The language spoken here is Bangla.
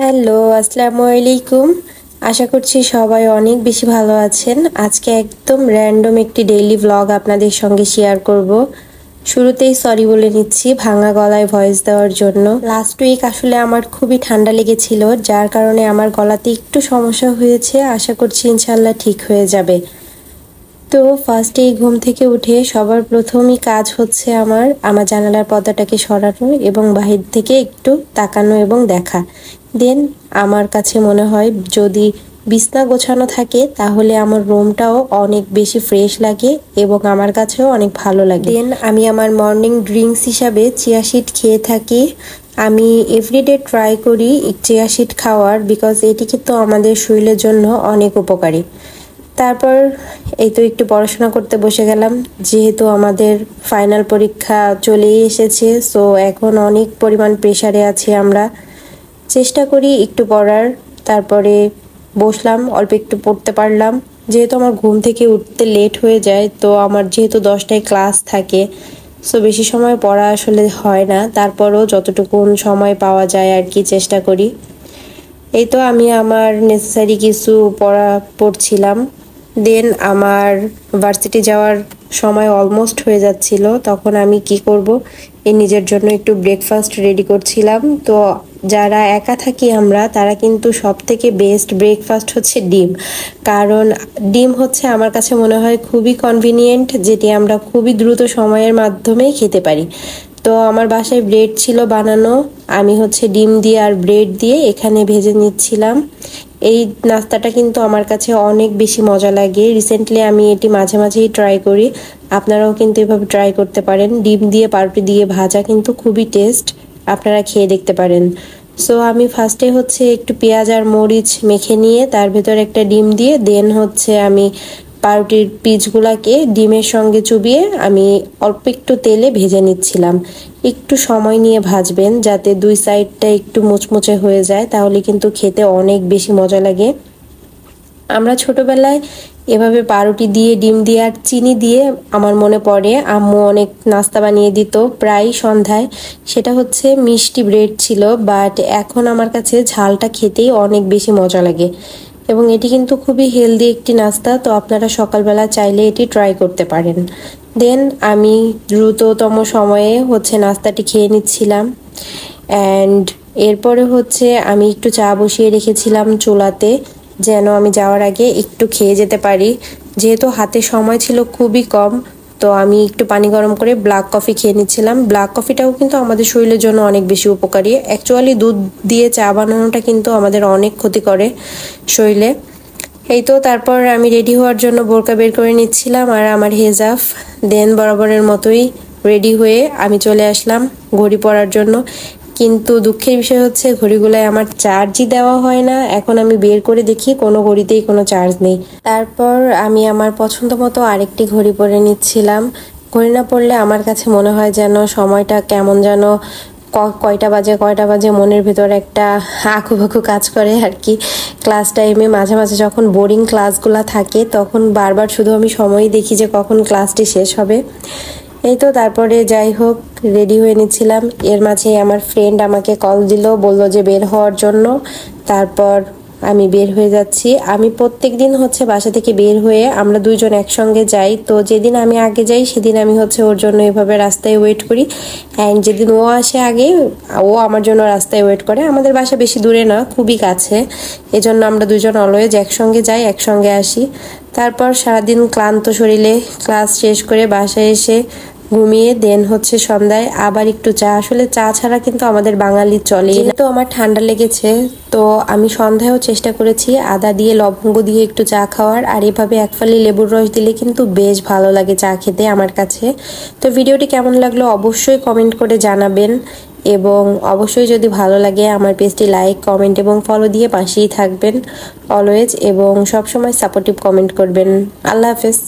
হ্যালো, আসসালামু আলাইকুম। আশা করছি সবাই অনেক বেশি ভালো আছেন। আজকে একদম র্যান্ডম একটি ডেইলি ভ্লগ আপনাদের সঙ্গে শেয়ার করব। শুরুতেই সরি বলে নিচ্ছি ভাঙা গলায় ভয়েস দেওয়ার জন্য। লাস্ট উইক আসলে আমার খুবই ঠান্ডা লেগেছিল, যার কারণে আমার গলাতে একটু সমস্যা হয়েছে। আশা করছি ইনশাল্লাহ ঠিক হয়ে যাবে। তো ফার্স্টেই ঘুম থেকে উঠে সবার প্রথমই কাজ হচ্ছে আমার জানালার পর্দাটাকে সরানো এবং বাহির থেকে একটু তাকানো এবং দেখা। দেন আমার কাছে মনে হয় যদি বিছনা গোছানো থাকে তাহলে আমার রুমটাও অনেক বেশি ফ্রেশ লাগে এবং আমার কাছেও অনেক ভালো লাগে। দেন আমি আমার মর্নিং ড্রিঙ্কস হিসাবে চিয়া সিড খেয়ে থাকি। আমি এভরিডে ট্রাই করি চিয়া সিড খাওয়ার, বিকজ এটি কিন্তু আমাদের শরীরের জন্য অনেক উপকারী। তারপর এই তো একটু পড়াশোনা করতে বসে গেলাম, যেহেতু আমাদের ফাইনাল পরীক্ষা চলেই এসেছে। সো এখন অনেক পরিমাণ প্রেশারে আছি আমরা। চেষ্টা করি একটু পড়ার, তারপরে বসলাম, অল্প একটু পড়তে পারলাম। যেহেতু আমার ঘুম থেকে উঠতে লেট হয়ে যায়, তো আমার যেহেতু 10টায় ক্লাস থাকে, সো বেশি সময় পড়া আসলে হয় না। তারপরও যতটুকু সময় পাওয়া যায় আর কি চেষ্টা করি। এই তো আমি আমার নেসেসারি কিছু পড়ছিলাম। দেন আমার ভার্সিটি যাওয়ার সময় অলমোস্ট হয়ে যাচ্ছিল। তখন আমি কি করব, এই নিজের জন্য একটু ব্রেকফাস্ট রেডি করছিলাম। তো যারা একা থাকি আমরা, তারা কিন্তু সব থেকে বেস্ট ব্রেকফাস্ট হচ্ছে ডিম। কারণ ডিম হচ্ছে আমার কাছে মনে হয় খুবই কনভিনিয়েন্ট, যেটি আমরা খুবই দ্রুত সময়ের মাধ্যমে খেতে পারি। তো আমার বাসায় ব্রেড ছিল বানানো, আমি হচ্ছে ডিম দিয়ে আর ব্রেড দিয়ে এখানে ভেজে নিচ্ছিলাম। এই নাস্তাটা কিন্তু আমার কাছে অনেক বেশি মজা লাগে। রিসেন্টলি আমি এটি মাঝে মাঝেই ট্রাই করি। আপনারাও কিন্তু এভাবে ট্রাই করতে পারেন। ডিম দিয়ে পাউরুটি দিয়ে ভাজা কিন্তু খুবই টেস্ট, আপনারা খেয়ে দেখতে পারেন। সো আমি ফার্স্টে হচ্ছে একটু পেঁয়াজ আর মরিচ মেখে নিয়ে তার ভেতর একটা ডিম দিয়ে দেন হচ্ছে আমি পাউরুটির পিসগুলাকে ডিমের সঙ্গে চুবিয়ে আমি অল্প একটু তেলে ভেজে নিচ্ছিলাম। একটু সময় নিয়ে ভাজবেন যাতে দুই সাইডটা একটু মুচমুচে হয়ে যায়, তাহলে কিন্তু খেতে অনেক বেশি মজা লাগে। আমরা ছোটবেলায় এভাবে পাউরুটি দিয়ে ডিম দিয়ে আর চিনি দিয়ে, আমার মনে পড়ে আম্মু অনেক নাস্তা বানিয়ে দিত প্রায় সন্ধ্যায়। সেটা হচ্ছে মিষ্টি ব্রেড ছিল, বাট এখন আমার কাছে ঝালটা খেতেই অনেক বেশি মজা লাগে এবং এটি কিন্তু খুবই হেলদি একটি নাস্তা। তো আপনারা সকালবেলা চাইলে এটি ট্রাই করতে পারেন। দেন আমি দ্রুততম সময়ে হচ্ছে নাস্তাটি খেয়ে নিচ্ছিলাম। অ্যান্ড এরপরে হচ্ছে আমি একটু চা বসিয়ে রেখেছিলাম চুলাতে, যেন আমি যাওয়ার আগে একটু খেয়ে যেতে পারি। যেহেতু হাতে সময় ছিল খুবই কম, তো আমি একটু পানি গরম করে ব্ল্যাক কফি খেয়ে নিচ্ছিলাম। ব্ল্যাক কফিটাও কিন্তু আমাদের শরীরের জন্য অনেক বেশি উপকারী। অ্যাকচুয়ালি দুধ দিয়ে চা বানানোটা কিন্তু আমাদের অনেক ক্ষতি করে শরীরে। এই তো তারপর আমি রেডি হওয়ার জন্য বোরকা বের করে নিচ্ছিলাম আর আমার হেজাব। দেন বরাবরের মতোই রেডি হয়ে আমি চলে আসলাম ঘড়ি পরার জন্য। কিন্তু দুঃখের বিষয় হচ্ছে ঘড়িগুলোয় আমার চার্জই দেওয়া হয় না। এখন আমি বের করে দেখি কোনো ঘড়িতেই কোনো চার্জ নেই। তারপর আমি আমার পছন্দ মতো আরেকটি ঘড়ি পরে নিচ্ছিলাম। ঘড়ি না পরলে আমার কাছে মনে হয় যেন সময়টা কেমন যেন কয়টা বাজে মনের ভেতর একটা আঁকুবাঁকু কাজ করে আর কি। ক্লাস টাইমে মাঝে মাঝে যখন বোরিং ক্লাসগুলো থাকে, তখন বারবার শুধু আমি সময়ই দেখি যে কখন ক্লাসটি শেষ হবে। এই তো তারপরে যাই হোক রেডি হয়ে নিচ্ছিলাম। এর মাঝে আমার ফ্রেন্ড আমাকে কল দিল, বলল যে বের হওয়ার জন্য। তারপর আমি বের হয়ে যাচ্ছি। আমি প্রত্যেক দিন হচ্ছে বাসা থেকে বের হয়ে আমরা দুইজন একসঙ্গে যাই। তো যেদিন আমি আগে যাই সেদিন আমি হচ্ছে ওর জন্য এভাবে রাস্তায় ওয়েট করি, অ্যান্ড যেদিন ও আসে আগে, ও আমার জন্য রাস্তায় ওয়েট করে। আমাদের বাসা বেশি দূরে না, খুবই কাছে, এজন্য আমরা দুজন অলওয়েজ একসঙ্গে যাই, একসঙ্গে আসি। তারপর সারাদিন ক্লান্ত শরীরে ক্লাস শেষ করে বাসায় এসে ঘুমিয়ে দেন হচ্ছে সন্ধ্যায় আবার একটু চা। আসলে চা ছাড়া কিন্তু আমাদের বাঙালির চলে না। তো আমার ঠান্ডা লেগেছে, তো আমি সন্ধ্যায়ও চেষ্টা করেছি আদা দিয়ে লবঙ্গ দিয়ে একটু চা খাওয়ার, আর এভাবে এক ফালি লেবুর রস দিলে কিন্তু বেশ ভালো লাগে চা খেতে আমার কাছে। তো ভিডিওটি কেমন লাগলো অবশ্যই কমেন্ট করে জানাবেন, এবং অবশ্যই যদি ভালো লাগে আমার পেজটি লাইক, কমেন্ট এবং ফলো দিয়ে পাশেই থাকবেন অলওয়েজ, এবং সবসময় সাপোর্টিভ কমেন্ট করবেন। আল্লাহ হাফেজ।